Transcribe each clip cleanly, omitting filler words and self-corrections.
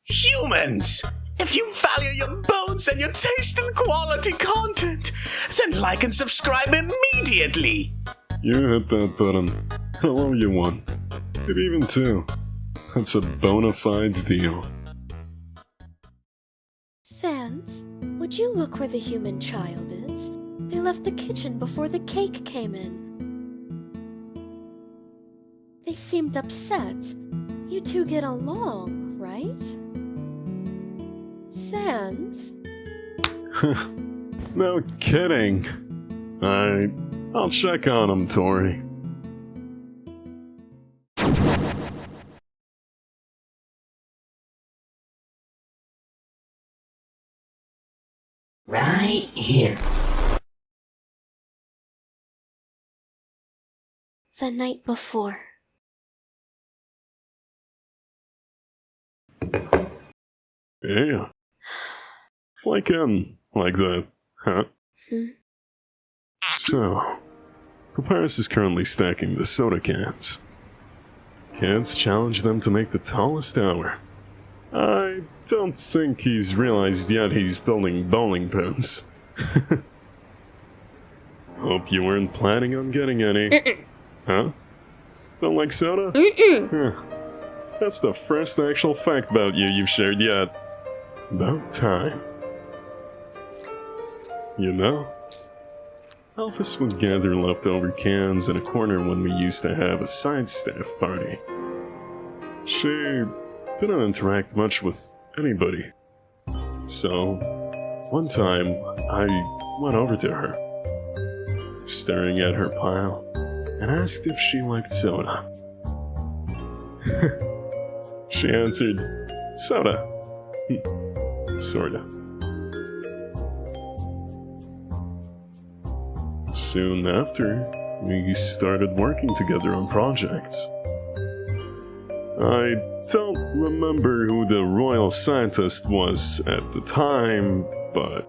Humans! If you value your bones and your taste in quality content, then like and subscribe immediately! You hit that button. I'll owe you one. Maybe even two. That's a bona fide deal. Sans, would you look where the human child is? They left the kitchen before the cake came in. They seemed upset. You two get along, right? Sans? No kidding. Alright, I'll check on him, Tori. Right here. The night before. Yeah. Flake in like that, huh? So, Papyrus is currently stacking the soda cans. Kids challenge them to make the tallest tower. I don't think he's realized yet he's building bowling pins. Hope you weren't planning on getting any. Huh? Don't like soda? Huh. That's the first actual fact about you you've shared yet. About time. You know, Alphys would gather leftover cans in a corner when we used to have a side staff party. She didn't interact much with anybody. So, one time, I went over to her, staring at her pile, and asked if she liked soda. She answered, soda. Sorta. Soon after, we started working together on projects. I don't remember who the royal scientist was at the time, but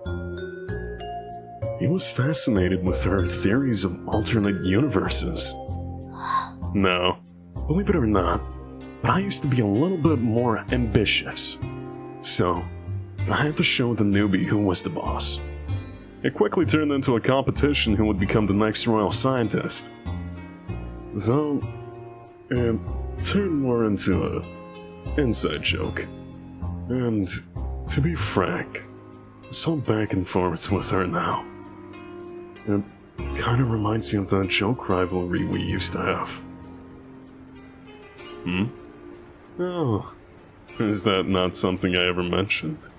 he was fascinated with her theories of alternate universes. No, believe it or not, but I used to be a little bit more ambitious. So, I had to show the newbie who was the boss. It quickly turned into a competition who would become the next royal scientist. Though, it turned more into a inside joke. And, to be frank, it's all back and forth with her now. It kinda reminds me of that joke rivalry we used to have. Oh, is that not something I ever mentioned?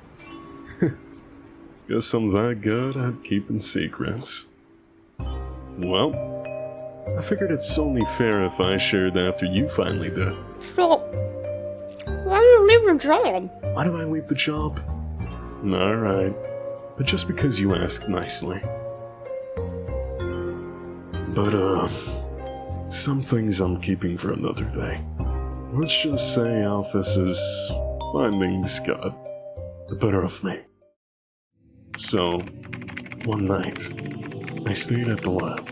Guess I'm that good at keeping secrets. Well, I figured it's only fair if I shared after you finally did. Stop. Why do you leave the job? Why did I leave the job? Alright, but just because you asked nicely. But, some things I'm keeping for another day. Let's just say Alphys's findings got the better of me. So, one night, I stayed at the lab.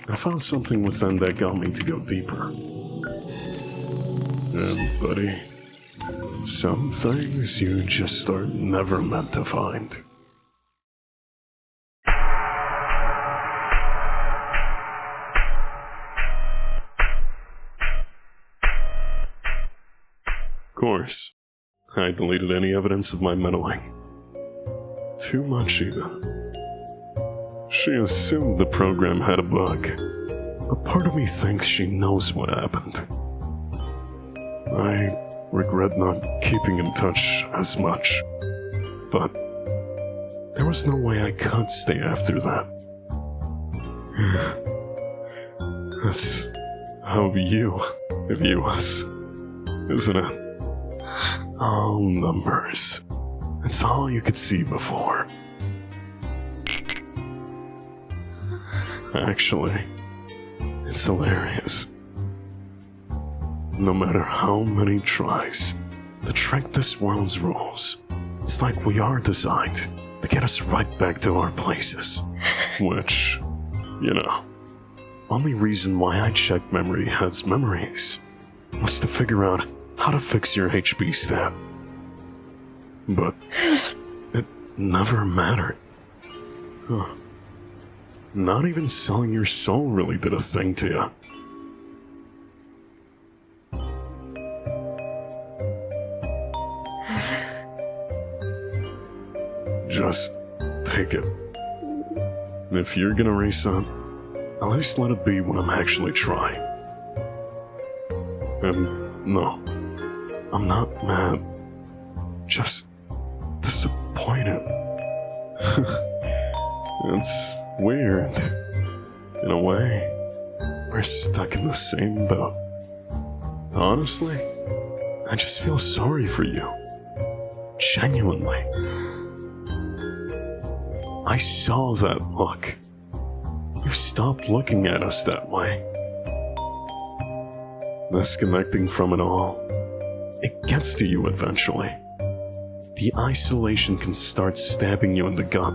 I found something within that got me to go deeper. And, buddy, some things you just are never meant to find. Of course, I deleted any evidence of my meddling. Too much, even. She assumed the program had a bug, but part of me thinks she knows what happened. I regret not keeping in touch as much, but there was no way I could stay after that. That's how you view us, isn't it? All numbers. It's all you could see before. Actually, it's hilarious. No matter how many tries to trick this world's rules, it's like we are designed to get us right back to our places. Which, you know, only reason why I checked Memory Head's memories was to figure out how to fix your HP stat. but it never mattered. Huh. Not even selling your soul really did a thing to you. Just take it. And if you're gonna reset, at least let it be when I'm actually trying. And no, I'm not mad. Just disappointed. It's weird. In a way, we're stuck in the same boat. Honestly, I just feel sorry for you. Genuinely. I saw that look. You stopped looking at us that way. Disconnecting from it all, it gets to you eventually. The isolation can start stabbing you in the gut.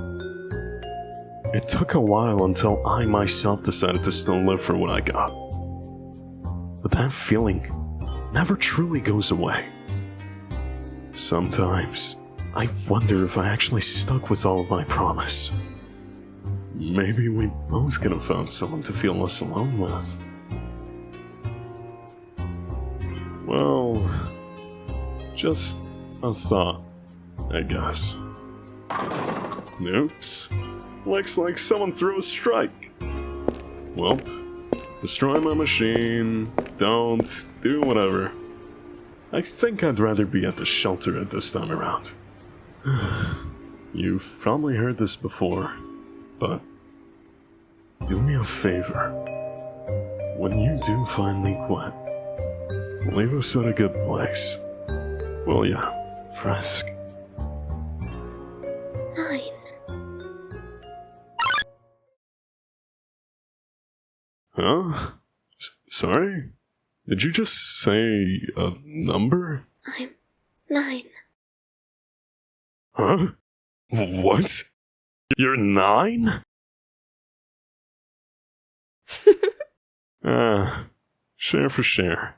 It took a while until I myself decided to still live for what I got. But that feeling never truly goes away. Sometimes, I wonder if I actually stuck with all of my promise. Maybe we both could have found someone to feel less alone with. Well, just a thought, I guess. Oops. Looks like someone threw a strike. Well, destroy my machine, don't, do whatever. I think I'd rather be at the shelter at this time around. You've probably heard this before, but do me a favor. When you do finally quit, leave us at a good place. Will ya, Frisk? 9. Huh? Sorry? Did you just say a number? I'm 9. Huh? What? You're 9? Share for share.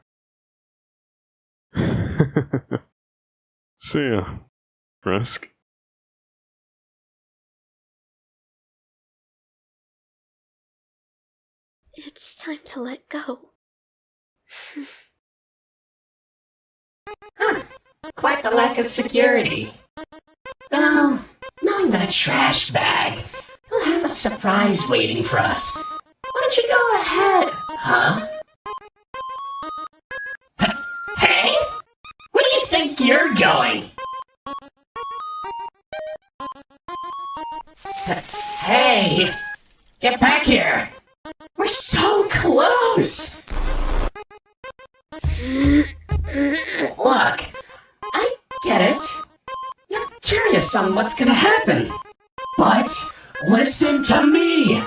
See ya, Frisk. It's time to let go. Quite the lack of security. Oh, knowing that trash bag, we'll have a surprise waiting for us. Why don't you go ahead? Huh? Hey? Where do you think you're going? Hey! Get back here! We're so close! Look, I get it. You're curious on what's gonna happen. But listen to me!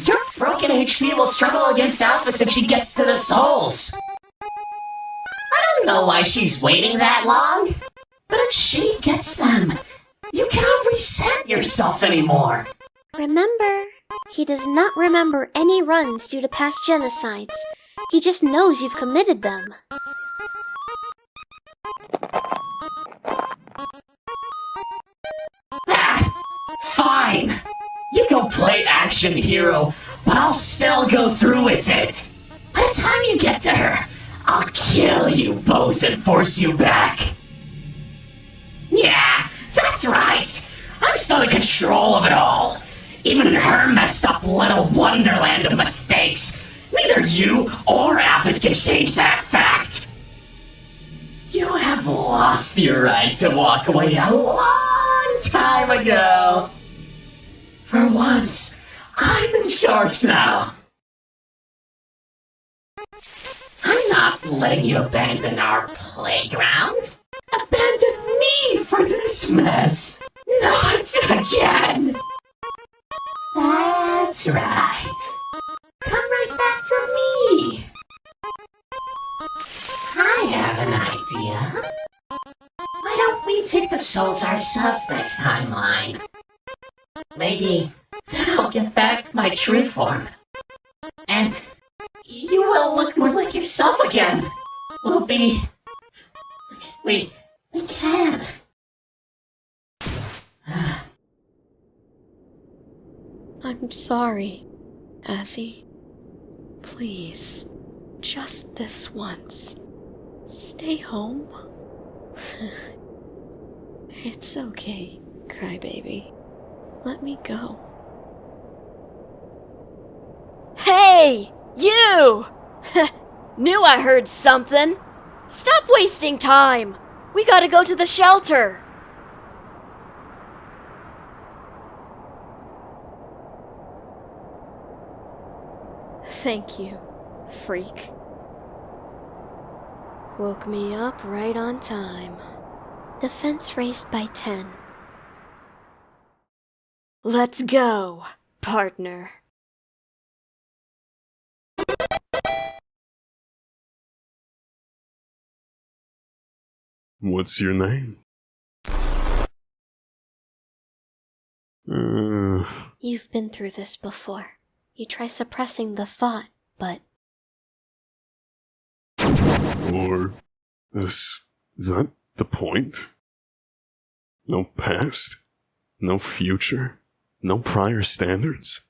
Your broken HP will struggle against Alphys if she gets to the souls. I don't know why she's waiting that long. But if she gets them, you cannot reset yourself anymore. Remember, he does not remember any runs due to past genocides. He just knows you've committed them. Fine! You go play action hero, but I'll still go through with it. By the time you get to her, I'll kill you both and force you back. Yeah, that's right. I'm still in control of it all. Even in her messed up little wonderland of mistakes, neither you or Alphys can change that fact. You have lost your right to walk away a long time ago. For once, I'm in charge now. I'm not letting you abandon our playground. Abandon me for this mess. Not again. That's right. Come right back to me. I have an idea. Why don't we take the souls ourselves next timeline? Maybe then I'll get back my true form. And you will look more like yourself again. We We can. I'm sorry, Azzy. Please, just this once. Stay home. It's okay, crybaby. Let me go. Hey! You! Knew I heard something. Stop wasting time. We gotta go to the shelter. Thank you, freak. Woke me up right on time. Defense raised by 10. Let's go, partner. What's your name? You've been through this before. You try suppressing the thought, but... Or is that the point? No past? No future? No prior standards?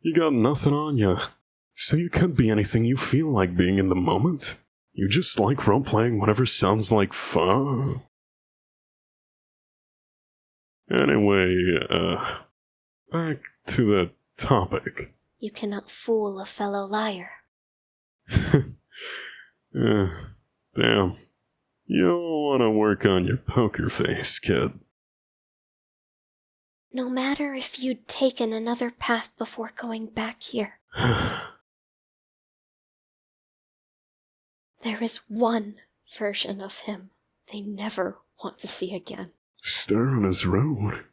You got nothing on you, so you could be anything you feel like being in the moment. You just like role-playing whatever sounds like fun. Anyway, back to the topic. You cannot fool a fellow liar. Damn. You'll want to work on your poker face, kid. No matter if you'd taken another path before going back here. There is one version of him they never want to see again. Star on his road.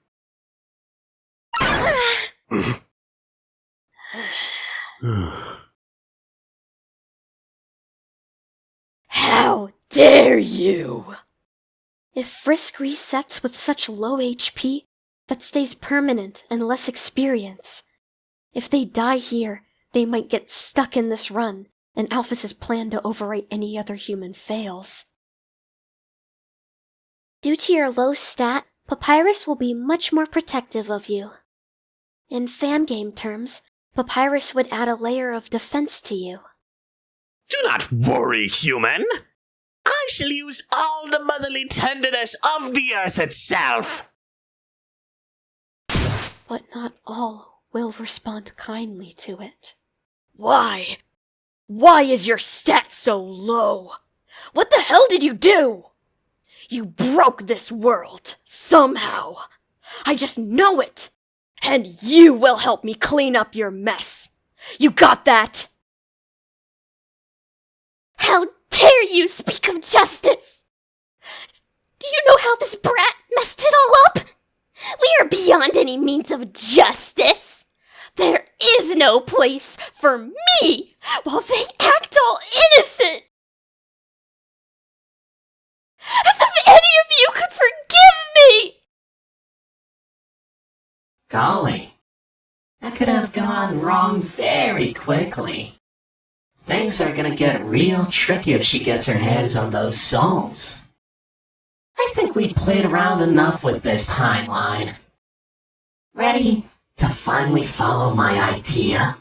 How dare you! If Frisk resets with such low HP, that stays permanent and less experience. If they die here, they might get stuck in this run, and Alphys' plan to overwrite any other human fails. Due to your low stat, Papyrus will be much more protective of you. In fangame terms, Papyrus would add a layer of defense to you. Do not worry, human. I shall use all the motherly tenderness of the earth itself. But not all will respond kindly to it. Why? Why is your stat so low? What the hell did you do? You broke this world, somehow. I just know it. And you will help me clean up your mess. You got that? How dare you speak of justice? Do you know how this brat messed it all up? We are beyond any means of justice. There is no place for me while they act all innocent. As if any of you could forgive me! Golly, that could have gone wrong very quickly. Things are gonna get real tricky if she gets her hands on those souls. I think we played around enough with this timeline. Ready to finally follow my idea?